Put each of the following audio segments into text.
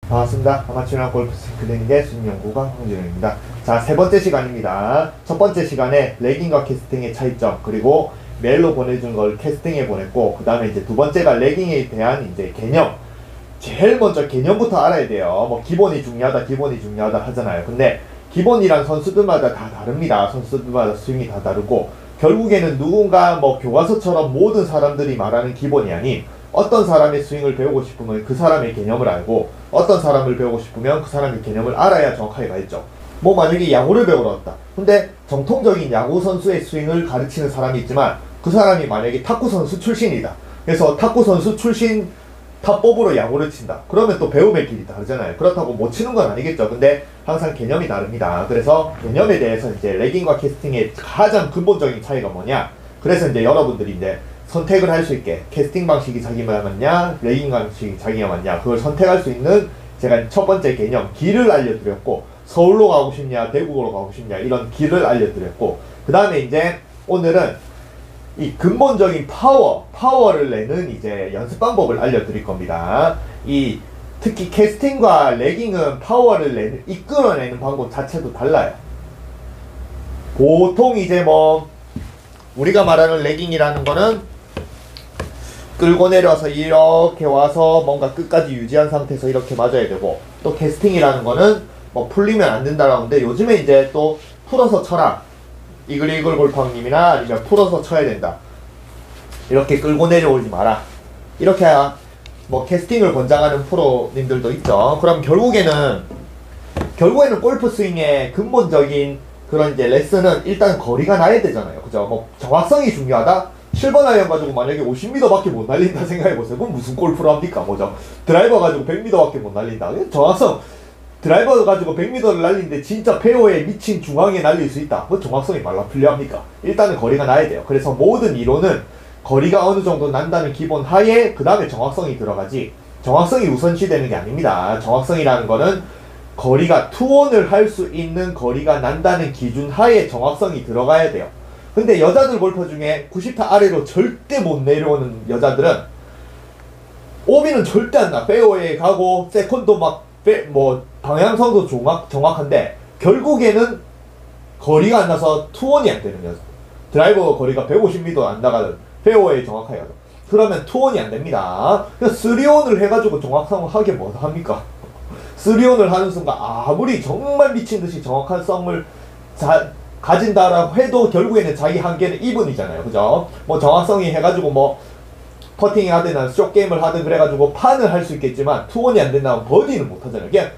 반갑습니다. 아마추어 골프 클리닉의 스윙연구가 홍진영입니다. 자, 세 번째 시간입니다. 첫 번째 시간에 레깅과 캐스팅의 차이점, 그리고 메일로 보내준 걸 캐스팅에 보냈고, 그 다음에 이제 두 번째가 레깅에 대한 이제 개념. 제일 먼저 개념부터 알아야 돼요. 뭐 기본이 중요하다 하잖아요. 근데 기본이란 선수들마다 다 다릅니다. 선수들마다 스윙이 다 다르고, 결국에는 누군가 뭐 교과서처럼 모든 사람들이 말하는 기본이 아닌, 어떤 사람의 스윙을 배우고 싶으면 그 사람의 개념을 알고, 어떤 사람을 배우고 싶으면 그 사람의 개념을 알아야 정확하게 가겠죠. 뭐 만약에 야구를 배우러 왔다. 근데 정통적인 야구 선수의 스윙을 가르치는 사람이 있지만, 그 사람이 만약에 탁구 선수 출신이다. 그래서 탁구 선수 출신 탑법으로 야구를 친다. 그러면 또 배움의 길이 다르잖아요. 그렇다고 못 치는 건 아니겠죠. 근데 항상 개념이 다릅니다. 그래서 개념에 대해서 이제 레깅과 캐스팅의 가장 근본적인 차이가 뭐냐. 그래서 이제 여러분들이 이제 선택을 할 수 있게, 캐스팅 방식이 자기가 맞냐, 레깅 방식이 자기가 맞냐, 그걸 선택할 수 있는 제가 첫 번째 개념, 길을 알려드렸고, 서울로 가고 싶냐, 대구로 가고 싶냐, 이런 길을 알려드렸고, 그 다음에 이제 오늘은 이 근본적인 파워를 내는 이제 연습 방법을 알려드릴 겁니다. 특히 캐스팅과 레깅은 파워를 이끌어내는 방법 자체도 달라요. 보통 이제 뭐, 우리가 말하는 레깅이라는 거는 끌고 내려서 이렇게 와서 뭔가 끝까지 유지한 상태에서 이렇게 맞아야 되고, 또 캐스팅이라는 거는 뭐 풀리면 안 된다라는데, 요즘에 이제 또 풀어서 쳐라, 이글이글 골팡님이나 아니면 풀어서 쳐야 된다, 이렇게 끌고 내려오지 마라, 이렇게 뭐 캐스팅을 권장하는 프로님들도 있죠. 그럼 결국에는 골프 스윙의 근본적인 그런 이제 레슨은 일단 거리가 나야 되잖아요. 그죠? 뭐 정확성이 중요하다? 7번 아이언 가지고 만약에 50m 밖에 못 날린다 생각해보세요. 그럼 무슨 골프를 합니까? 뭐죠? 드라이버 가지고 100m 밖에 못 날린다. 정확성, 드라이버 가지고 100m를 날리는데 진짜 페어에 미친 중앙에 날릴 수 있다. 그 정확성이 말라 필요합니까? 일단은 거리가 나야 돼요. 그래서 모든 이론은 거리가 어느 정도 난다는 기본 하에 그 다음에 정확성이 들어가지, 정확성이 우선시되는 게 아닙니다. 정확성이라는 거는 거리가 투혼을 할 수 있는 거리가 난다는 기준 하에 정확성이 들어가야 돼요. 근데 여자들 골퍼 중에 90타 아래로 절대 못 내려오는 여자들은 오비는 절대 안 나. 페어웨이에 가고 세컨도 뭐 방향성도 정확한데 결국에는 거리가 안 나서 투혼이 안 되는 여자. 드라이버 거리가 150m 안 나가는 페어웨이 정확하게 가죠. 그러면 투혼이 안 됩니다. 그래서 3온을 해가지고 정확성을 하게 뭐 합니까? 3온을 하는 순간 아무리 정말 미친듯이 정확한 썸을 가진다라고 해도 결국에는 자기 한계는 2분이잖아요. 그죠? 뭐 정확성이 해가지고 뭐 퍼팅을 하든 숏게임을 하든 그래가지고 판을 할 수 있겠지만 투혼이 안 된다면 버디는 못 하잖아요. 그냥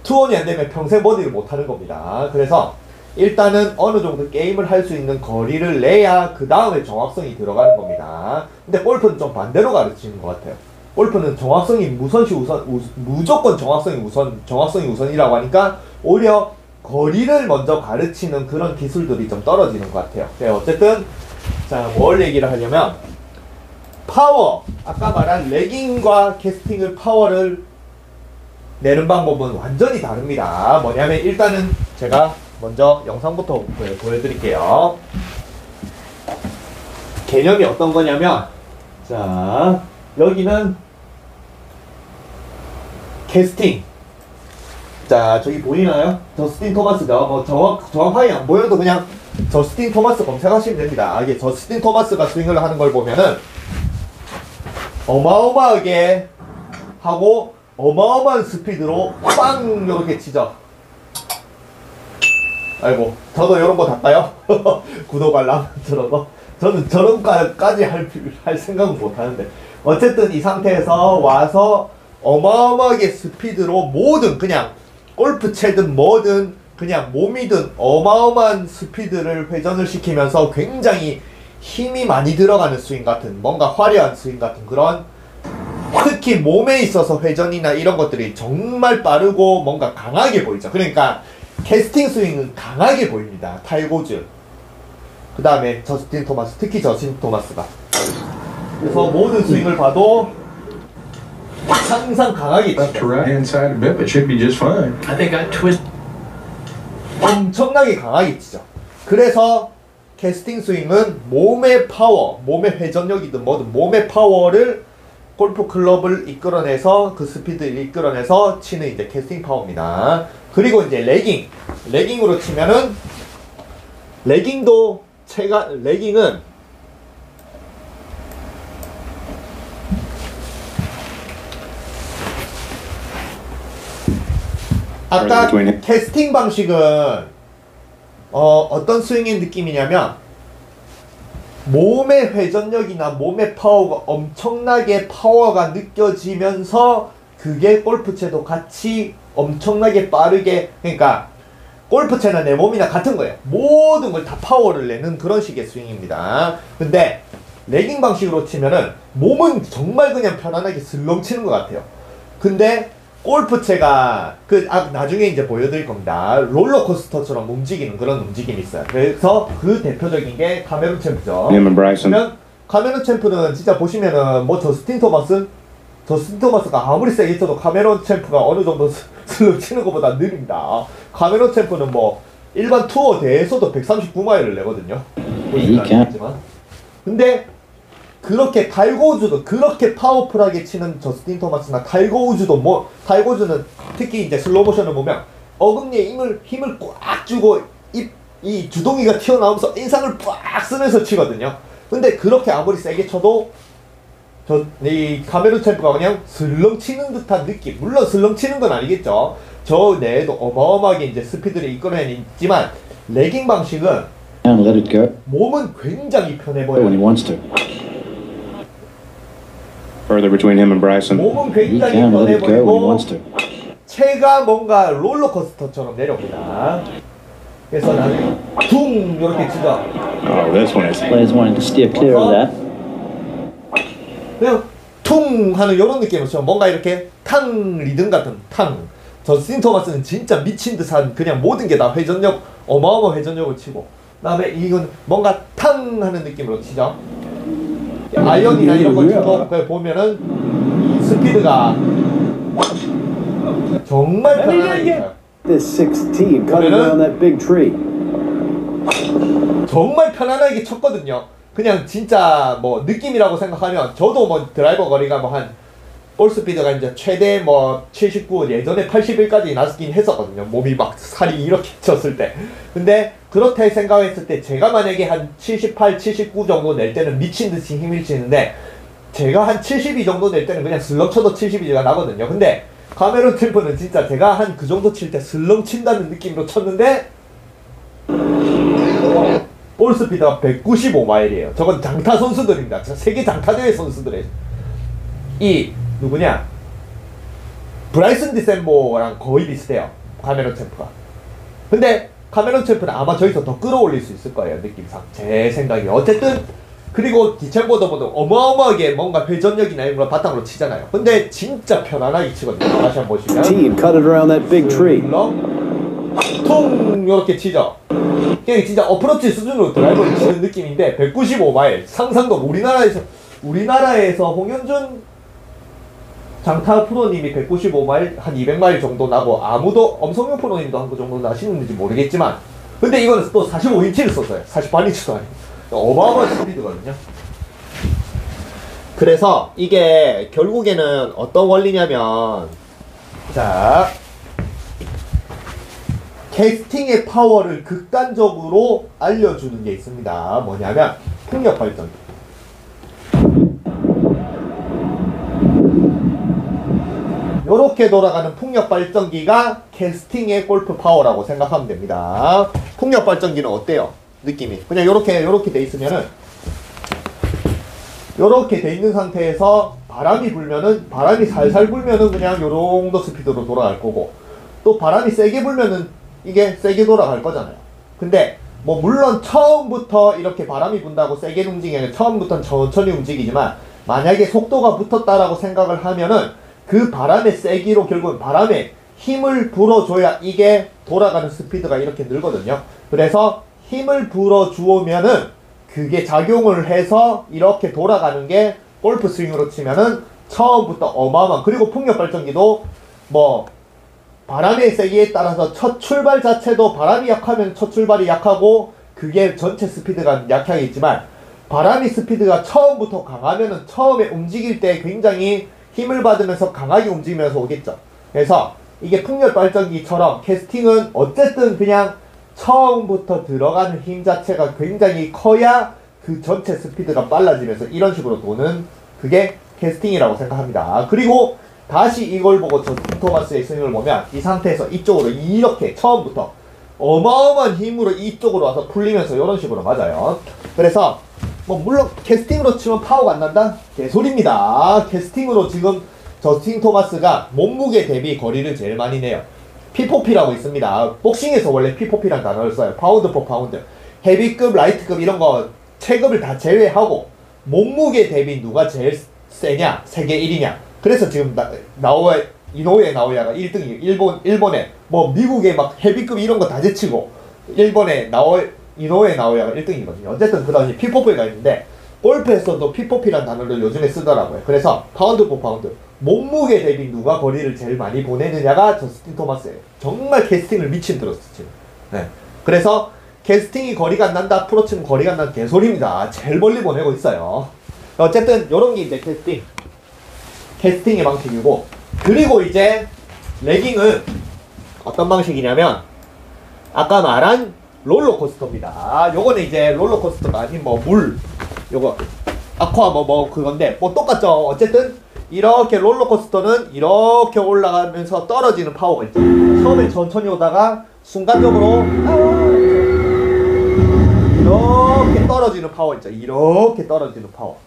투혼이 안 되면 평생 버디를 못 하는 겁니다. 그래서 일단은 어느 정도 게임을 할 수 있는 거리를 내야 그 다음에 정확성이 들어가는 겁니다. 근데 골프는 좀 반대로 가르치는 것 같아요. 골프는 정확성이 무조건 정확성이 우선이라고 하니까 오히려 거리를 먼저 가르치는 그런 기술들이 좀 떨어지는 것 같아요. 네, 어쨌든 자, 뭘 얘기를 하려면 파워, 아까 말한 레깅과 캐스팅을 파워를 내는 방법은 완전히 다릅니다. 뭐냐면 일단은 제가 먼저 영상부터 보여드릴게요. 개념이 어떤 거냐면, 자, 여기는 캐스팅. 자, 저기 보이나요? 저스틴 토마스가 뭐 정확하게 안 보여도 그냥 저스틴 토마스 검색하시면 됩니다. 이게 저스틴 토마스가 스윙을 하는 걸 보면은 어마어마하게 하고 어마어마한 스피드로 빵 요렇게 치죠. 아이고, 저도 이런 거 달까요? 구독 알람 들어서 저는 저런까지 할 생각은 못 하는데, 어쨌든 이 상태에서 와서 어마어마하게 스피드로 모든 그냥 골프 채든 뭐든 그냥 몸이든 어마어마한 스피드를 회전을 시키면서 굉장히 힘이 많이 들어가는 스윙 같은, 뭔가 화려한 스윙 같은 그런, 특히 몸에 있어서 회전이나 이런 것들이 정말 빠르고 뭔가 강하게 보이죠. 그러니까 캐스팅 스윙은 강하게 보입니다. 타이거즈, 그 다음에 저스틴 토마스, 특히 저스틴 토마스가. 그래서 모든 스윙을 봐도 항상 강하게 치죠. 엄청나게 강하게 치죠. 그래서 캐스팅 스윙은 몸의 파워, 몸의 회전력이든 뭐든 몸의 파워를 골프 클럽을 이끌어내서 그 스피드를 이끌어내서 치는 이제 캐스팅 파워입니다. 그리고 이제 레깅으로 치면은 레깅은 아까 캐스팅 방식은 어떤 스윙의 느낌이냐면 몸의 회전력이나 몸의 파워가 엄청나게 파워가 느껴지면서 그게 골프채도 같이 엄청나게 빠르게, 그러니까 골프채는 내 몸이나 같은 거예요. 모든 걸 다 파워를 내는 그런 식의 스윙입니다. 근데 레깅 방식으로 치면은 몸은 정말 그냥 편안하게 슬렁 치는 것 같아요. 근데 골프채가 나중에 이제 보여드릴 겁니다. 롤러코스터처럼 움직이는 그런 움직임이 있어요. 그래서 그 대표적인 게 카메론 챔프죠. 그러면 카메론 챔프는 진짜 보시면은 뭐 저스틴 토마스가 아무리 세게 쳐도 카메론 챔프가 어느 정도 슬렁 치는 것보다 느립니다. 카메론 챔프는 뭐 일반 투어 대회에서도 139마일을 내거든요. 보시면 근데 그렇게 탈거우즈도 그렇게 파워풀하게 치는 저스틴 토마스나 탈거우즈는 특히 이제 슬로모션을 보면 어금니에 힘을 꽉 주고 이 주둥이가 튀어나오면서 인상을 꽉 쓰면서 치거든요. 근데 그렇게 아무리 세게 쳐도 이 카메론 챔프가 그냥 슬렁 치는 듯한 느낌. 물론 슬렁 치는 건 아니겠죠. 저 내에도 어마어마하게 이제 스피드를 이끌어내지만 레깅 방식은 몸은 굉장히 편해 보여요. Further between him and Bryson. 몸은 굉장히 편해 보이고 채가 뭔가 롤러코스터처럼 내려옵니다. 그래서 나중에 둥 이렇게 치죠. Oh, this one is. Players wanting to steer clear of that. 그냥 퉁 하는 이런 느낌으로 치죠. 뭔가 이렇게 탕 리듬 같은 탕. 저스틴 토마스는 진짜 미친 듯한 그냥 모든 게 다 회전력 어마어마한 회전력을 치고 그다음에 이건 뭔가 탕 하는 느낌으로 치죠. 아이언이나 이런 걸 쳐도 보면은 스피드가 정말 편안하게 쳐요. 정말 편안하게 쳤거든요. 그냥 진짜 뭐 느낌이라고 생각하면 저도 뭐 드라이버 거리가 뭐 한 볼 스피드가 이제 최대 뭐 79, 예전에 81까지 나스긴 했었거든요. 몸이 막 살이 이렇게 쳤을 때. 근데 그렇게 생각했을 때 제가 만약에 한 78, 79 정도 낼 때는 미친 듯이 힘을 치는데 제가 한 72 정도 낼 때는 그냥 슬렁 쳐도 72가 나거든요. 근데 카메론 챔프는 진짜 제가 한 그 정도 칠 때 슬렁 친다는 느낌으로 쳤는데 볼 스피드가 195마일이에요. 저건 장타 선수들입니다. 세계 장타 대회 선수들의 누구냐? 브라이슨 디셈보랑 거의 비슷해요. 카메론 챔프가. 근데 카메론 챔프는 아마 저기서 더 끌어올릴 수 있을 거예요. 느낌상. 제 생각이. 어쨌든 그리고 디챔보더보다 어마어마하게 뭔가 회전력이나 이런 걸 바탕으로 치잖아요. 근데 진짜 편안하게 치거든요. 다시 한번 보시면 퉁 이렇게 치죠. 그냥 진짜 어프로치 수준으로 드라이버를 치는 느낌인데 195마일. 상상도 우리나라에서 홍현준 장타 프로님이 195마일, 한 200마일 정도 나고 아무도 엄성용 프로님도 한 그 정도 나시는지 모르겠지만 근데 이거는 또 45인치를 썼어요. 48인치도 아니고 어마어마한 스피드거든요. 그래서 이게 결국에는 어떤 원리냐면 자 캐스팅의 파워를 극단적으로 알려주는 게 있습니다. 뭐냐면 풍력 발전기. 요렇게 돌아가는 풍력 발전기가 캐스팅의 골프 파워라고 생각하면 됩니다. 풍력 발전기는 어때요? 느낌이 그냥 요렇게 돼 있으면은 요렇게 돼 있는 상태에서 바람이 살살 불면은 그냥 요 정도 스피드로 돌아갈 거고 또 바람이 세게 불면은 이게 세게 돌아갈 거잖아요. 근데 뭐 물론 처음부터 이렇게 바람이 분다고 세게 움직이면 처음부터는 천천히 움직이지만 만약에 속도가 붙었다라고 생각을 하면은 그 바람의 세기로 결국은 바람에 힘을 불어줘야 이게 돌아가는 스피드가 이렇게 늘거든요. 그래서 힘을 불어주면은 그게 작용을 해서 이렇게 돌아가는 게 골프 스윙으로 치면은 처음부터 어마어마한 그리고 풍력 발전기도 뭐 바람의 세기에 따라서 첫 출발 자체도 바람이 약하면 첫 출발이 약하고 그게 전체 스피드가 약하겠지만 바람이 스피드가 처음부터 강하면은 처음에 움직일 때 굉장히 힘을 받으면서 강하게 움직이면서 오겠죠. 그래서 이게 풍력 발전기처럼 캐스팅은 어쨌든 그냥 처음부터 들어가는 힘 자체가 굉장히 커야 그 전체 스피드가 빨라지면서 이런 식으로 도는 그게 캐스팅이라고 생각합니다. 그리고 다시 이걸 보고 저 토마스의 스윙을 보면 이 상태에서 이쪽으로 이렇게 처음부터 어마어마한 힘으로 이쪽으로 와서 풀리면서 이런 식으로 맞아요. 그래서 뭐 물론 캐스팅으로 치면 파워가 안 난다? 개소리입니다. 캐스팅으로 지금 저스틴 토마스가 몸무게 대비 거리를 제일 많이 내요. P4P라고 있습니다. 복싱에서 원래 P4P라는 단어를 써요. 파운드 포 파운드. 헤비급, 라이트급 이런 거 체급을 다 제외하고 몸무게 대비 누가 제일 세냐? 세계 1위냐? 그래서 지금 이노우에 나오야가 1등이 일본에 뭐 미국에 막 헤비급 이런 거 다 제치고 일본에 이노우에 나오야가 1등이거든요. 어쨌든 그 다음에 P4P가 있는데 골프에서도 P4P라는 단어를 요즘에 쓰더라고요. 그래서 파운드 포 파운드. 몸무게 대비 누가 거리를 제일 많이 보내느냐가 저스틴 토마스예요. 정말 캐스팅을 미친 들었어 지금. 네. 그래서 캐스팅이 거리가 안 난다, 프로치면 거리가 안 난다 개소리입니다. 제일 멀리 보내고 있어요. 어쨌든 요런 게 이제 캐스팅의 방식이고, 그리고 이제 레깅은 어떤 방식이냐면 아까 말한 롤러코스터입니다. 요거는 이제 롤러코스터가 아닌 뭐 물, 요거 아쿠아 뭐 그건데 뭐 똑같죠. 어쨌든 이렇게 롤러코스터는 이렇게 올라가면서 떨어지는 파워가 있죠. 처음에 천천히 오다가 순간적으로 이렇게 떨어지는 파워 있죠. 이렇게 떨어지는 파워.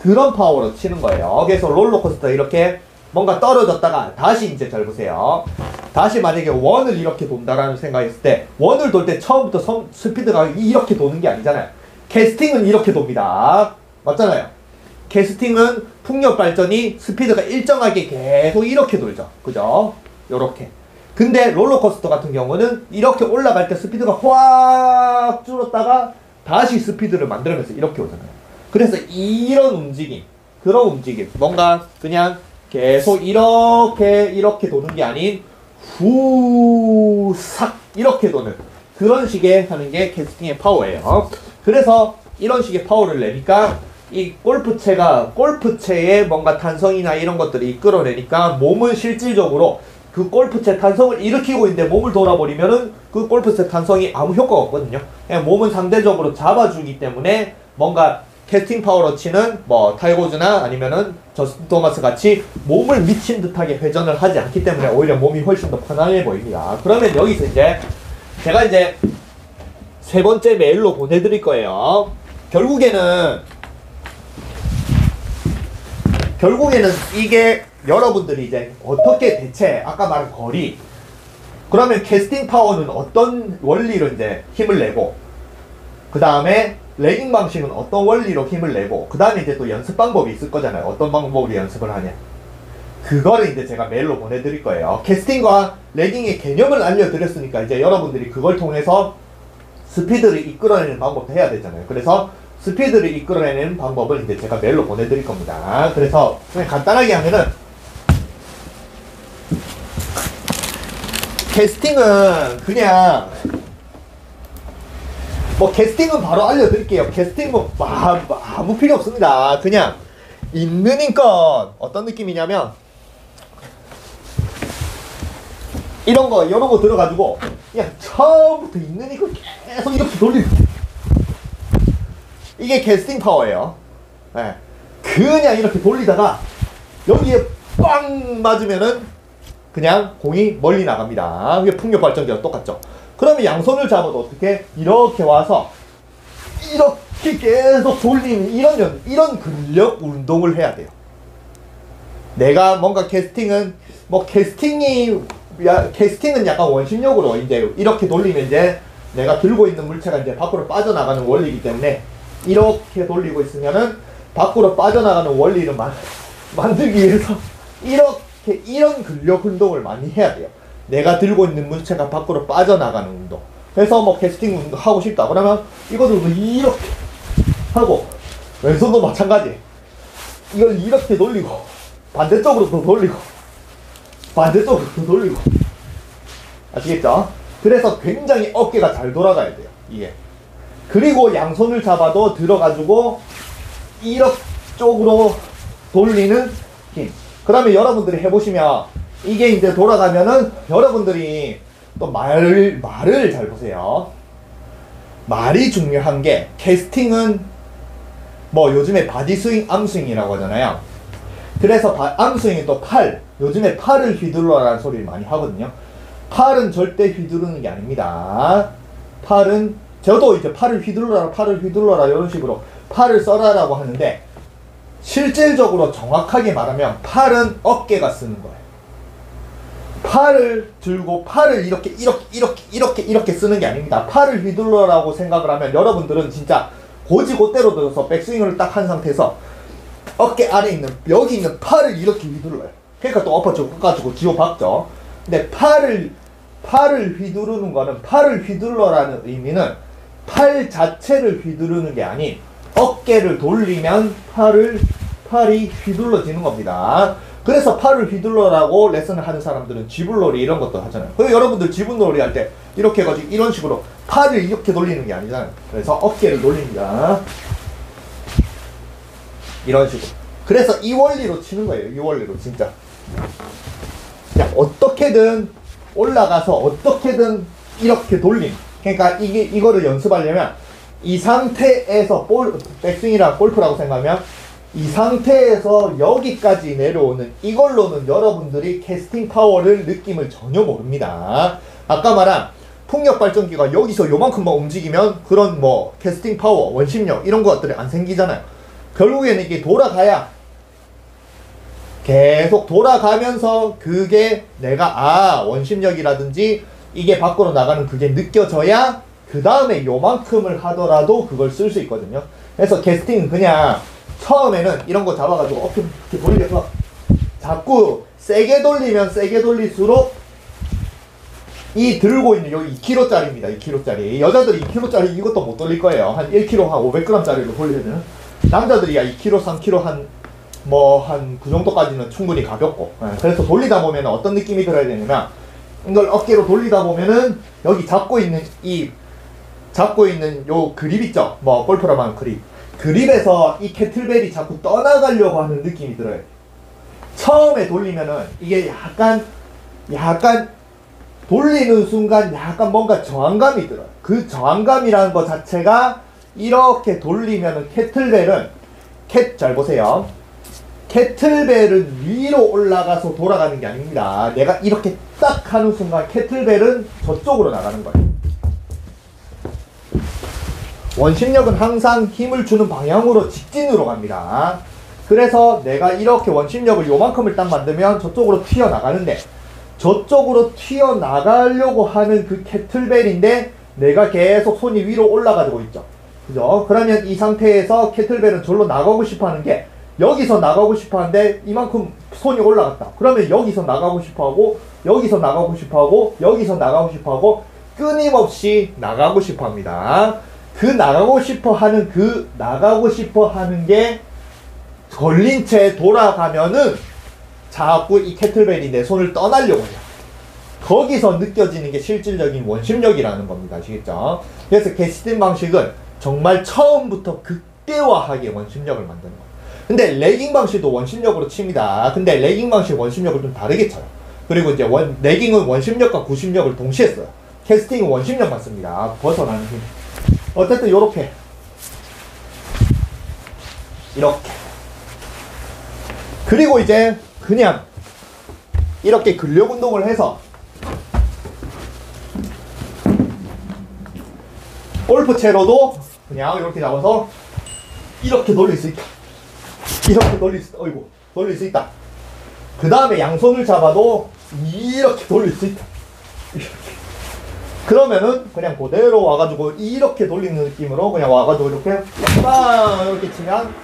그런 파워로 치는 거예요. 그래서 롤러코스터 이렇게 뭔가 떨어졌다가 다시 이제 잘 보세요. 다시 만약에 원을 이렇게 돈다라는 생각했을 때 원을 돌 때 처음부터 스피드가 이렇게 도는 게 아니잖아요. 캐스팅은 이렇게 돕니다. 맞잖아요. 캐스팅은 풍력 발전이 스피드가 일정하게 계속 이렇게 돌죠. 그죠? 요렇게. 근데 롤러코스터 같은 경우는 이렇게 올라갈 때 스피드가 확 줄었다가 다시 스피드를 만들면서 이렇게 오잖아요. 그래서 이런 움직임, 그런 움직임, 뭔가 그냥 계속 이렇게 도는 게 아닌 후삭 이렇게 도는 그런 식의 하는 게 캐스팅의 파워예요. 그래서 이런 식의 파워를 내니까 이 골프채의 뭔가 탄성이나 이런 것들이 이끌어내니까 몸은 실질적으로 그 골프채 탄성을 일으키고 있는데 몸을 돌아버리면은 그 골프채 탄성이 아무 효과가 없거든요. 그냥 몸은 상대적으로 잡아주기 때문에 뭔가 캐스팅 파워로 치는 뭐 타이거즈나 아니면은 저스틴 토마스 같이 몸을 미친 듯하게 회전을 하지 않기 때문에 오히려 몸이 훨씬 더 편안해 보입니다. 그러면 여기서 이제 제가 이제 세 번째 메일로 보내드릴 거예요. 결국에는 이게 여러분들이 이제 어떻게 대체 아까 말한 거리 그러면 캐스팅 파워는 어떤 원리로 이제 힘을 내고 그 다음에 레깅 방식은 어떤 원리로 힘을 내고 그 다음에 이제 또 연습 방법이 있을 거잖아요. 어떤 방법으로 연습을 하냐 그거를 이제 제가 메일로 보내드릴 거예요. 캐스팅과 레깅의 개념을 알려드렸으니까 이제 여러분들이 그걸 통해서 스피드를 이끌어내는 방법도 해야 되잖아요. 그래서 스피드를 이끌어내는 방법을 이제 제가 메일로 보내드릴 겁니다. 그래서 그냥 간단하게 하면은 캐스팅은 그냥 뭐 캐스팅은 바로 알려드릴게요. 캐스팅은 아무 필요 없습니다. 그냥 있는 힘껏 어떤 느낌이냐면 이런 거 들어가지고 그냥 처음부터 있는 힘껏 계속 이렇게 돌리고 이게 캐스팅 파워예요. 네. 그냥 이렇게 돌리다가 여기에 빵 맞으면은 그냥 공이 멀리 나갑니다. 이게 풍력 발전기랑 똑같죠. 그러면 양손을 잡아도 어떻게 이렇게 와서 이렇게 계속 돌리는 이런 근력 운동을 해야 돼요. 내가 뭔가 캐스팅은 약간 원심력으로 이제 이렇게 돌리면 이제 내가 들고 있는 물체가 이제 밖으로 빠져나가는 원리이기 때문에 이렇게 돌리고 있으면은 밖으로 빠져나가는 원리를 만들기 위해서 이런 근력 운동을 많이 해야 돼요. 내가 들고 있는 물체가 밖으로 빠져나가는 운동. 그래서 뭐 캐스팅 운동 하고 싶다 그러면 이것도 이렇게 하고 왼손도 마찬가지. 이걸 이렇게 돌리고 반대쪽으로 또 돌리고 반대쪽으로 또 돌리고 아시겠죠? 그래서 굉장히 어깨가 잘 돌아가야 돼요. 이게 그리고 양손을 잡아도 들어가지고 이쪽으로 돌리는 힘. 그 다음에 여러분들이 해보시면 이게 이제 돌아가면은 여러분들이 또 말을 잘 보세요. 말이 중요한 게 캐스팅은 뭐 요즘에 바디스윙, 암스윙이라고 하잖아요. 그래서 암스윙이 또 팔, 요즘에 팔을 휘둘러라는 소리를 많이 하거든요. 팔은 절대 휘두르는 게 아닙니다. 팔은 저도 이제 팔을 휘둘러라 이런 식으로 팔을 써라라고 하는데 실질적으로 정확하게 말하면 팔은 어깨가 쓰는 거예요. 팔을 들고 팔을 이렇게 쓰는 게 아닙니다. 팔을 휘둘러라고 생각을 하면 여러분들은 진짜 고지고대로 들어서 백스윙을 딱 한 상태에서 어깨 아래 있는 여기 있는 팔을 이렇게 휘둘러요. 그러니까 또 엎어지고 꺾어지고 뒤로 박죠. 근데 팔을 휘두르는 거는 팔을 휘둘러라는 의미는 팔 자체를 휘두르는 게 아닌 어깨를 돌리면 팔이 휘둘러지는 겁니다. 그래서 팔을 휘둘러라고 레슨을 하는 사람들은 쥐불놀이 이런 것도 하잖아요. 그리고 여러분들 쥐불놀이 할 때 이렇게 해가지고 이런 식으로 팔을 이렇게 돌리는 게 아니잖아요. 그래서 어깨를 돌립니다. 이런 식으로. 그래서 이 원리로 치는 거예요. 이 원리로 진짜. 자, 어떻게든 올라가서 어떻게든 이렇게 돌림. 그러니까 이거를 연습하려면 이 상태에서 백스윙이랑 골프라고 생각하면 이 상태에서 여기까지 내려오는 이걸로는 여러분들이 캐스팅 파워를 느낌을 전혀 모릅니다. 아까 말한 풍력 발전기가 여기서 요만큼만 움직이면 그런 뭐 캐스팅 파워, 원심력 이런 것들이 안 생기잖아요. 결국에는 이게 돌아가야 계속 돌아가면서 그게 내가 원심력이라든지 이게 밖으로 나가는 그게 느껴져야 그 다음에 요만큼을 하더라도 그걸 쓸 수 있거든요. 그래서 캐스팅은 그냥 처음에는 이런 거 잡아가지고 어깨 이렇게 돌려서 자꾸 세게 돌리면 세게 돌릴수록 이 들고 있는 여기 2kg짜리입니다. 2kg짜리. 여자들이 2kg짜리 이것도 못 돌릴 거예요. 한 1kg 한 500g짜리로 돌리면 남자들이야 2kg, 3kg 한 그 정도까지는 충분히 가볍고. 그래서 돌리다 보면 어떤 느낌이 들어야 되냐면 이걸 어깨로 돌리다 보면은 여기 잡고 있는 요 그립 있죠? 뭐 골프라고 하는 그립에서 이 캐틀벨이 자꾸 떠나가려고 하는 느낌이 들어요. 처음에 돌리면은 이게 약간 돌리는 순간 약간 뭔가 저항감이 들어요. 그 저항감이라는 것 자체가 이렇게 돌리면은 잘 보세요. 캐틀벨은 위로 올라가서 돌아가는 게 아닙니다. 내가 이렇게 딱 하는 순간 캐틀벨은 저쪽으로 나가는 거예요. 원심력은 항상 힘을 주는 방향으로 직진으로 갑니다. 그래서 내가 이렇게 원심력을 요만큼을 딱 만들면 저쪽으로 튀어나가는데 저쪽으로 튀어나가려고 하는 그 캐틀벨인데 내가 계속 손이 위로 올라가지고 있죠. 그죠? 그러면 이 상태에서 캐틀벨은 절로 나가고 싶어 하는 게 여기서 나가고 싶어 하는데 이만큼 손이 올라갔다. 그러면 여기서 나가고 싶어 하고 여기서 나가고 싶어 하고 여기서 나가고 싶어 하고 끊임없이 나가고 싶어 합니다. 그 나가고 싶어 하는 게 걸린 채 돌아가면은 자꾸 이 캐틀벨이 내 손을 떠나려고 해요. 거기서 느껴지는 게 실질적인 원심력이라는 겁니다. 아시겠죠? 그래서 캐스팅 방식은 정말 처음부터 극대화하게 원심력을 만드는 거예요. 근데 레깅 방식도 원심력으로 칩니다. 근데 레깅 방식 원심력을 좀 다르게 쳐요. 그리고 이제 레깅은 원심력과 구심력을 동시에 써요. 캐스팅은 원심력만 씁니다. 벗어나는 힘. 어쨌든 이렇게 그리고 이제 그냥 이렇게 근력 운동을 해서 골프채로도 그냥 이렇게 잡아서 이렇게 돌릴 수 있다. 돌릴 수 있다. 그 다음에 양손을 잡아도 이렇게 돌릴 수 있다. 이렇게. 그러면은 그냥 그대로 와가지고 이렇게 돌리는 느낌으로 그냥 와가지고 이렇게 빵 이렇게 치면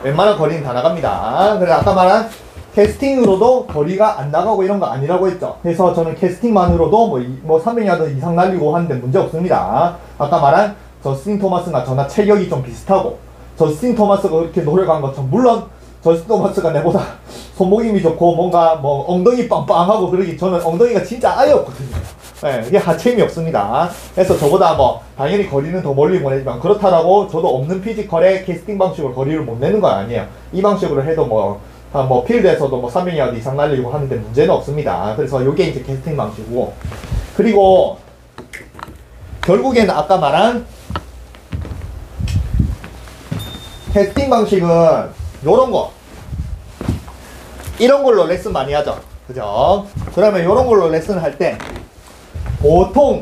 웬만한 거리는 다 나갑니다. 그래서 아까 말한 캐스팅으로도 거리가 안 나가고 이런 거 아니라고 했죠. 그래서 저는 캐스팅만으로도 뭐 300야드 이상 날리고 하는데 문제 없습니다. 아까 말한 저스틴 토마스나 저나 체격이 좀 비슷하고 저스틴 토마스가 그렇게 노력한 것처럼 물론 저스틴 토마스가 내보다 손목 힘이 좋고 뭔가 뭐 엉덩이 빵빵하고 그러기 저는 엉덩이가 진짜 아예 없거든요. 네, 이게 하체 힘이 없습니다. 그래서 저보다 뭐 당연히 거리는 더 멀리 보내지만 그렇다라고 저도 없는 피지컬에 캐스팅 방식으로 거리를 못 내는 건 아니에요. 이 방식으로 해도 뭐 필드에서도 뭐 300야드 이상 날리고 하는데 문제는 없습니다. 그래서 이게 이제 캐스팅 방식이고, 그리고 결국에는 아까 말한 캐스팅 방식은 요런 거, 이런 걸로 레슨 많이 하죠. 그죠? 그러면 이런 걸로 레슨 할 때 보통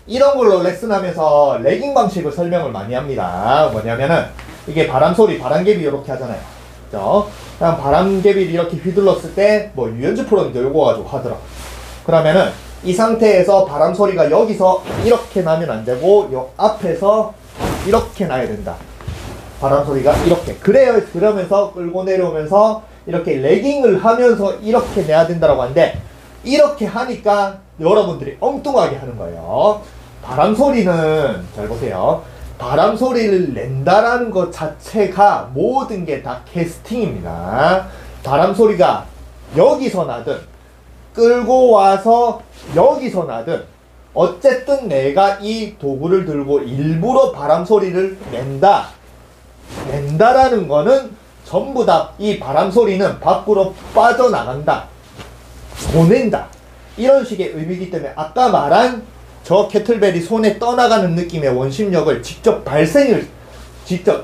이런 걸로 레슨하면서 레깅 방식을 설명을 많이 합니다. 뭐냐면은 이게 바람소리, 바람개비 이렇게 하잖아요. 그죠? 그냥 바람개비를 이렇게 휘둘렀을 때 뭐 유현주 프로는 요거 가지고 하더라고. 그러면은 이 상태에서 바람소리가 여기서 이렇게 나면 안 되고 요 앞에서 이렇게 나야 된다. 바람소리가 이렇게. 그러면서 끌고 내려오면서 이렇게 레깅을 하면서 이렇게 내야 된다라고 하는데, 이렇게 하니까 여러분들이 엉뚱하게 하는 거예요. 바람소리는, 잘 보세요. 바람소리를 낸다라는 것 자체가 모든 게 다 캐스팅입니다. 바람소리가 여기서 나든 끌고 와서 여기서 나든 어쨌든 내가 이 도구를 들고 일부러 바람소리를 낸다라는 거는 전부 다 이 바람소리는 밖으로 빠져나간다, 보낸다, 이런 식의 의미이기 때문에 아까 말한 저 캐틀벨이 손에 떠나가는 느낌의 원심력을 직접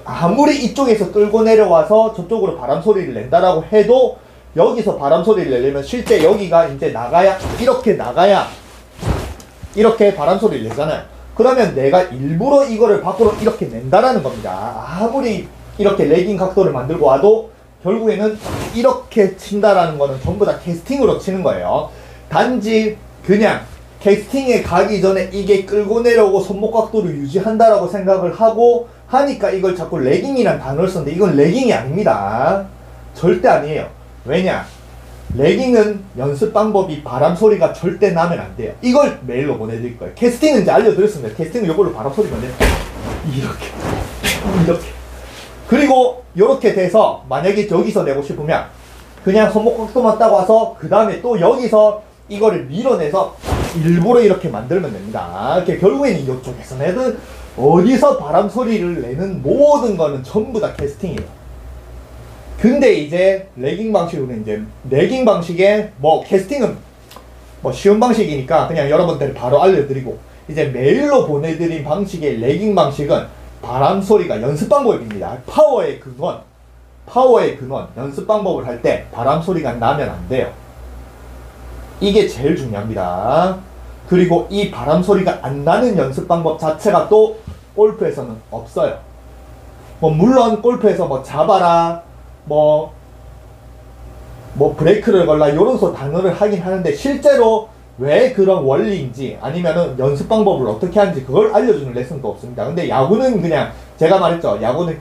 아무리 이쪽에서 끌고 내려와서 저쪽으로 바람소리를 낸다라고 해도 여기서 바람소리를 내려면 실제 여기가 이제 이렇게 바람소리를 내잖아요. 그러면 내가 일부러 이거를 밖으로 이렇게 낸다라는 겁니다. 아무리 이렇게 레깅 각도를 만들고 와도 결국에는 이렇게 친다라는 거는 전부 다 캐스팅으로 치는 거예요. 단지 그냥 캐스팅에 가기 전에 이게 끌고 내려오고 손목 각도를 유지한다라고 생각을 하고 하니까 이걸 자꾸 레깅이란 단어를 썼는데 이건 레깅이 아닙니다. 절대 아니에요. 왜냐? 레깅은 연습 방법이 바람소리가 절대 나면 안 돼요. 이걸 메일로 보내드릴 거예요. 캐스팅은 이제 알려드렸습니다. 캐스팅은 이걸로 바람소리만 내요. 이렇게. 그리고 이렇게 돼서 만약에 여기서 내고 싶으면 그냥 손목 각도만 딱 와서 그 다음에 또 여기서 이거를 밀어내서 일부러 이렇게 만들면 됩니다. 이렇게 결국에는 이쪽에서 내든 어디서 바람소리를 내는 모든 거는 전부 다 캐스팅이에요. 근데 이제 레깅 방식으로는 이제 레깅 방식의 뭐 캐스팅은 뭐 쉬운 방식이니까 그냥 여러분들 바로 알려드리고, 이제 메일로 보내드린 방식의 레깅 방식은 바람소리가 연습 방법입니다. 파워의 근원, 연습 방법을 할 때 바람소리가 나면 안 돼요. 이게 제일 중요합니다. 그리고 이 바람소리가 안 나는 연습 방법 자체가 또 골프에서는 없어요. 뭐 물론 골프에서 뭐 잡아라, 뭐 브레이크를 걸라 이런 단어를 하긴 하는데 실제로 왜 그런 원리인지 아니면은 연습 방법을 어떻게 하는지 그걸 알려주는 레슨도 없습니다. 근데 야구는 그냥 제가 말했죠. 야구는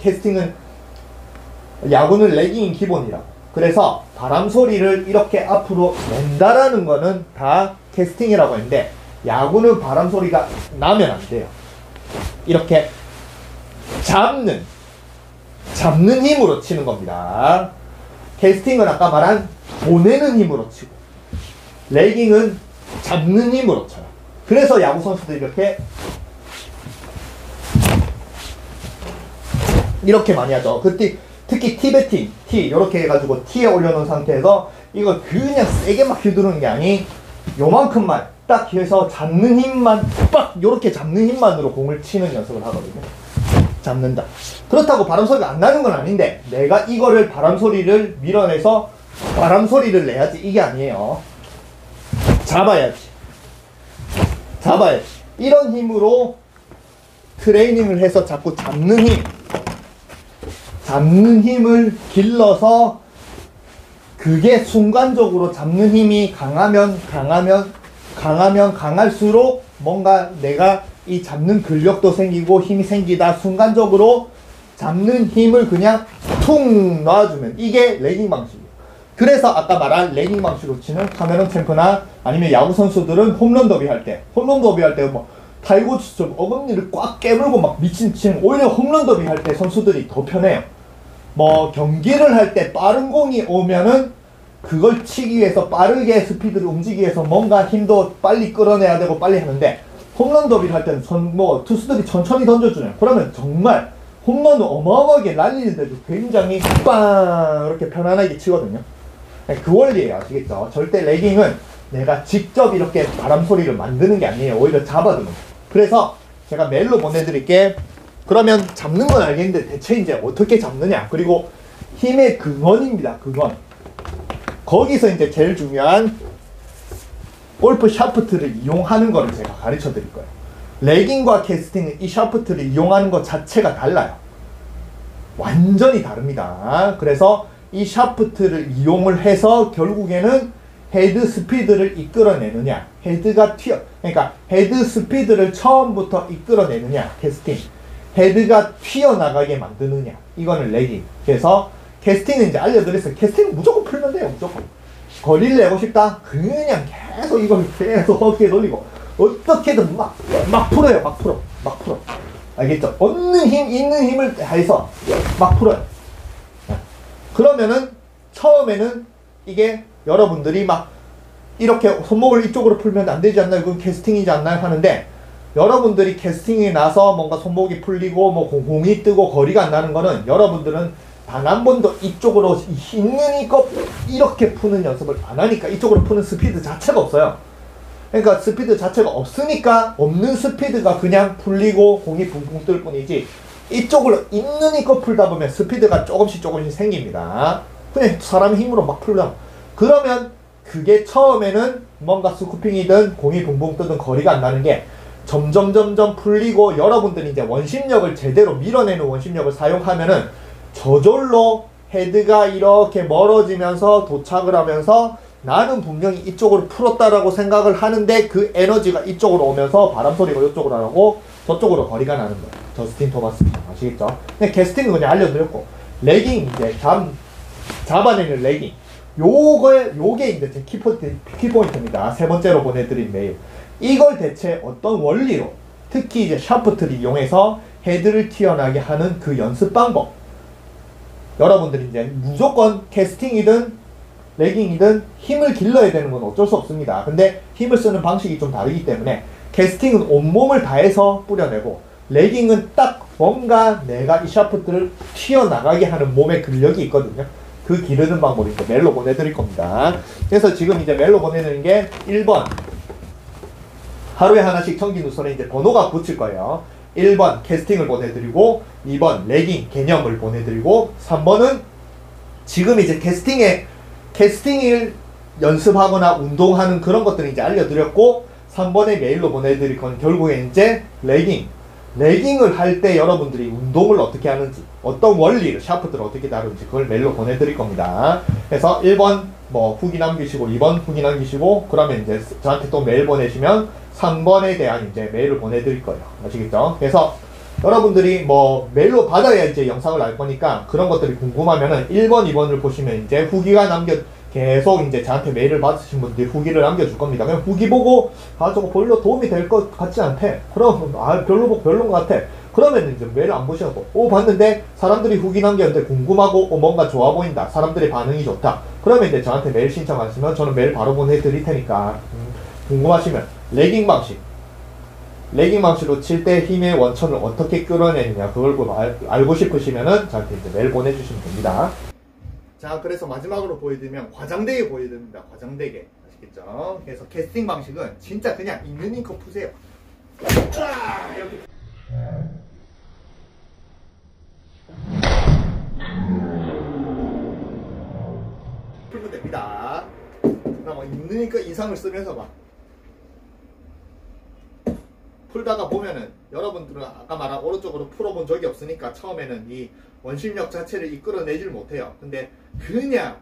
레깅이 기본이라고. 그래서 바람소리를 이렇게 앞으로 낸다라는 거는 다 캐스팅이라고 했는데 야구는 바람소리가 나면 안 돼요. 이렇게 잡는 힘으로 치는 겁니다. 캐스팅은 아까 말한 보내는 힘으로 치고 레깅은 잡는 힘으로 쳐요. 그래서 야구 선수들이 이렇게 많이 하죠. 특히 티베팅, 이렇게 해가지고 티에 올려놓은 상태에서 이걸 그냥 세게 막 휘두르는 게 아니 요만큼만 딱 해서 잡는 힘만 빡 요렇게 잡는 힘만으로 공을 치는 연습을 하거든요. 잡는다. 그렇다고 바람소리가 안 나는 건 아닌데 내가 이거를 바람소리를 밀어내서 바람소리를 내야지 이게 아니에요. 잡아야지. 이런 힘으로 트레이닝을 해서 자꾸 잡는 힘을 길러서 그게 순간적으로 잡는 힘이 강하면 강할수록 뭔가 내가 이 잡는 근력도 생기고 힘이 생기다 순간적으로 잡는 힘을 그냥 퉁 놔주면 이게 레깅 방식이에요. 그래서 아까 말한 레깅 방식으로 치는 카메론 챔프나 아니면 야구 선수들은 홈런 더비 할 때 뭐 타이거처럼 어금니를 꽉 깨물고 막 미친 치는, 오히려 홈런 더비 할 때 선수들이 더 편해요. 뭐 경기를 할 때 빠른 공이 오면은 그걸 치기 위해서 빠르게 스피드를 움직이기 위해서 뭔가 힘도 빨리 끌어내야 되고 빨리 하는데 홈런 더비를 할 때는 투수들이 천천히 던져주냐. 그러면 정말 홈런을 어마어마하게 날리는데도 굉장히 빵 이렇게 편안하게 치거든요. 그 원리예요. 아시겠죠? 절대 레깅은 내가 직접 이렇게 바람 소리를 만드는 게 아니에요. 오히려 잡아두는 거예요. 그래서 제가 메일로 보내드릴게. 그러면 잡는 건 알겠는데 대체 이제 어떻게 잡느냐. 그리고 힘의 근원입니다. 근원. 거기서 이제 제일 중요한 골프 샤프트를 이용하는 거를 제가 가르쳐 드릴 거예요. 레깅과 캐스팅은 이 샤프트를 이용하는 것 자체가 달라요. 완전히 다릅니다. 그래서 이 샤프트를 이용을 해서 결국에는 헤드 스피드를 이끌어내느냐, 그러니까 헤드 스피드를 처음부터 이끌어내느냐, 캐스팅, 헤드가 튀어나가게 만드느냐, 이거는 레깅. 그래서 캐스팅은 이제 알려드렸어요. 캐스팅은 무조건 풀면 돼요. 무조건. 거리를 내고 싶다? 그냥 계속 이걸 계속 어깨에 돌리고 어떻게든 막 풀어요. 막 풀어. 알겠죠? 있는 힘을 다해서 막 풀어요. 그러면은 처음에는 이게 여러분들이 막 이렇게 손목을 이쪽으로 풀면 안 되지 않나요? 그건 캐스팅이지 않나요? 하는데 여러분들이 캐스팅이 나서 뭔가 손목이 풀리고 뭐 공이 뜨고 거리가 안 나는 거는 여러분들은 단 한 번도 이쪽으로 있는 이거 이렇게 푸는 연습을 안 하니까 이쪽으로 푸는 스피드 자체가 없어요. 그러니까 스피드 자체가 없으니까 없는 스피드가 그냥 풀리고 공이 붕붕 뜰 뿐이지 이쪽으로 있는 이거 풀다 보면 스피드가 조금씩 생깁니다. 그냥 사람의 힘으로 막 풀려. 그러면 그게 처음에는 뭔가 스쿠핑이든 공이 붕붕 뜨든 거리가 안 나는 게 점점 풀리고 여러분들이 이제 원심력을 제대로 밀어내는 원심력을 사용하면은 저절로 헤드가 이렇게 멀어지면서 도착을 하면서 나는 분명히 이쪽으로 풀었다라고 생각을 하는데 그 에너지가 이쪽으로 오면서 바람소리가 이쪽으로 나고 저쪽으로 거리가 나는 거예요. 저스틴 토마스. 아시겠죠? 근데 캐스팅은 그냥 알려드렸고 레깅 이제 잡아내는 레깅 요게 이제 제 키포인트입니다. 세 번째로 보내드린 메일. 이걸 대체 어떤 원리로 특히 이제 샤프트를 이용해서 헤드를 튀어나게 하는 그 연습 방법. 여러분들이 이제 무조건 캐스팅이든 레깅이든 힘을 길러야 되는 건 어쩔 수 없습니다. 근데 힘을 쓰는 방식이 좀 다르기 때문에 캐스팅은 온몸을 다해서 뿌려내고 레깅은 딱 뭔가 내가 이 샤프트를 튀어나가게 하는 몸의 근력이 있거든요. 그 기르는 방법이 이제 메일로 보내드릴 겁니다. 그래서 지금 이제 메일로 보내드리는 게 1번 하루에 하나씩 청기 누설에 이제 번호가 붙일 거예요. 1번 캐스팅을 보내드리고 2번 레깅 개념을 보내드리고 3번은 지금 이제 캐스팅을 연습하거나 운동하는 그런 것들을 이제 알려드렸고 3번에 메일로 보내드릴 건 결국에 이제 레깅을 할 때 여러분들이 운동을 어떻게 하는지 어떤 원리를 샤프트를 어떻게 다루는지 그걸 메일로 보내드릴 겁니다. 그래서 1번 뭐 후기 남기시고 2번 후기 남기시고 그러면 이제 저한테 또 메일 보내시면 3번에 대한 이제 메일을 보내드릴 거예요. 아시겠죠? 그래서 여러분들이 뭐 메일로 받아야 이제 영상을 알 거니까 그런 것들이 궁금하면은 1번, 2번을 보시면 이제 후기가 계속 이제 저한테 메일을 받으신 분들이 후기를 남겨줄 겁니다. 그냥 후기 보고 저거 별로 도움이 될 것 같지 않대. 그럼 별로인 것 같아. 그러면 이제 메일 안 보시고 봤는데 사람들이 후기 남겼는데 궁금하고 뭔가 좋아 보인다. 사람들의 반응이 좋다. 그러면 이제 저한테 메일 신청하시면 저는 메일 바로 보내드릴 테니까 궁금하시면 레깅 방식으로 칠 때 힘의 원천을 어떻게 끌어내느냐 그걸 알고 싶으시면은 저한테 이제 메일 보내주시면 됩니다. 자, 그래서 마지막으로 보여드리면 과장되게 보여드립니다. 과장되게. 아시겠죠? 그래서 캐스팅 방식은 진짜 그냥 있는 힘껏 푸세요. 이렇게. 풀면 됩니다. 그럼 있는 힘껏 인상을 쓰면서 막 풀다가 보면은 여러분들은 아까 말한 오른쪽으로 풀어본 적이 없으니까 처음에는 이 원심력 자체를 이끌어내질 못해요. 근데 그냥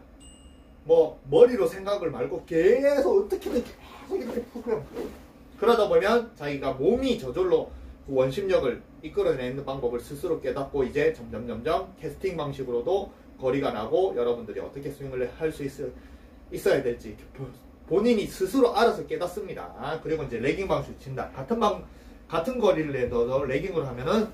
뭐 머리로 생각을 말고 계속 어떻게든 계속 이렇게 풀어요. 그러다 보면 자기가 몸이 저절로 그 원심력을 이끌어내는 방법을 스스로 깨닫고 이제 점점 캐스팅 방식으로도 거리가 나고 여러분들이 어떻게 스윙을 할 수 있어야 될지 본인이 스스로 알아서 깨닫습니다. 그리고 이제 레깅 방식을 친다. 같은 거리를 내도 레깅으로 하면은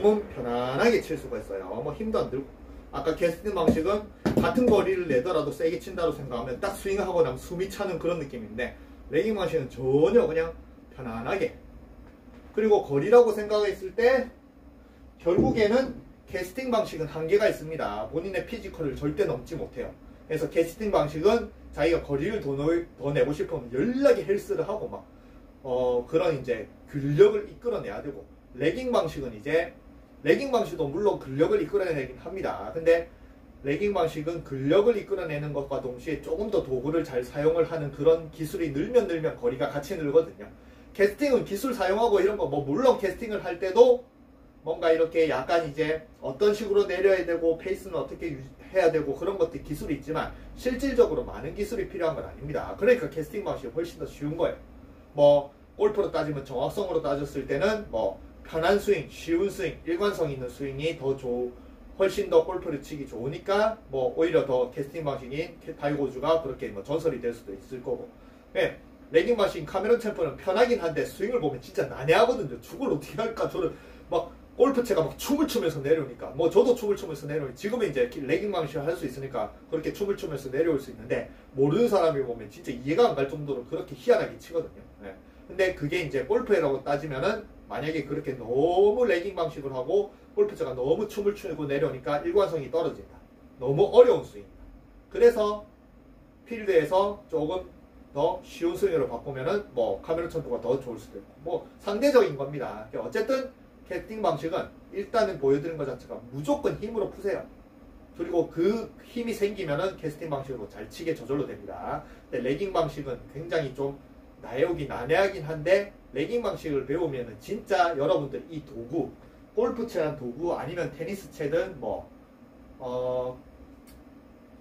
몸은 편안하게 칠 수가 있어요. 뭐 힘도 안 들고. 아까 캐스팅 방식은 같은 거리를 내더라도 세게 친다고 생각하면 딱 스윙하고 나면 숨이 차는 그런 느낌인데, 레깅 방식은 전혀 그냥 편안하게. 그리고 거리라고 생각했을 때 결국에는 캐스팅 방식은 한계가 있습니다. 본인의 피지컬을 절대 넘지 못해요. 그래서 캐스팅 방식은 자기가 거리를 더 내고 싶으면 연락에 헬스를 하고 막 그런 이제 근력을 이끌어내야 되고, 레깅 방식은 이제 레깅 방식도 물론 근력을 이끌어내긴 합니다. 근데 레깅 방식은 근력을 이끌어내는 것과 동시에 조금 더 도구를 잘 사용을 하는 그런 기술이 늘면 거리가 같이 늘거든요. 캐스팅은 기술 사용하고 이런 거, 뭐 물론 캐스팅을 할 때도 뭔가 이렇게 약간 이제 어떤 식으로 내려야 되고 페이스는 어떻게 해야 되고 그런 것들 기술이 있지만 실질적으로 많은 기술이 필요한 건 아닙니다. 그러니까 캐스팅 방식이 훨씬 더 쉬운 거예요. 뭐 골프로 따지면 정확성으로 따졌을 때는 뭐 편한 스윙, 쉬운 스윙, 일관성 있는 스윙이 훨씬 더 골프를 치기 좋으니까 뭐 오히려 더 캐스팅 방식인 타이거우즈가 그렇게 뭐 전설이 될 수도 있을 거고. 네, 레깅 방식 카메론 챔프는 편하긴 한데 스윙을 보면 진짜 난해하거든요. 죽을 어떻게 할까. 저는 막 골프채가 막 춤을 추면서 내려오니까, 뭐 저도 춤을 추면서 내려오니 지금은 이제 레깅 방식을 할 수 있으니까 그렇게 춤을 추면서 내려올 수 있는데, 모르는 사람이 보면 진짜 이해가 안 갈 정도로 그렇게 희한하게 치거든요. 네. 근데 그게 이제 골프라고 따지면은 만약에 그렇게 너무 레깅 방식을 하고 골프채가 너무 춤을 추고 내려오니까 일관성이 떨어진다. 너무 어려운 스윙이다. 그래서 필드에서 조금 더 쉬운 스윙으로 바꾸면은 뭐 카메론 챔프가 더 좋을 수도 있고, 뭐 상대적인 겁니다. 어쨌든 캐스팅 방식은 일단은 보여드린 것 자체가 무조건 힘으로 푸세요. 그리고 그 힘이 생기면은 캐스팅 방식으로 잘 치게 저절로 됩니다. 근데 레깅 방식은 굉장히 좀 난해하긴 한데, 레깅 방식을 배우면은 진짜 여러분들 이 도구, 골프채란 도구 아니면 테니스채든 뭐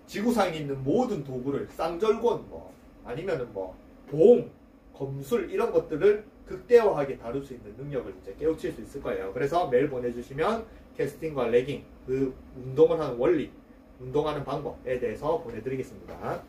지구상에 있는 모든 도구를, 쌍절곤 뭐 아니면은 뭐 봉, 검술 이런 것들을 극대화하게 다룰 수 있는 능력을 이제 깨우칠 수 있을 거예요. 그래서 메일 보내주시면 캐스팅과 레깅, 그 운동을 하는 원리, 운동하는 방법에 대해서 보내드리겠습니다.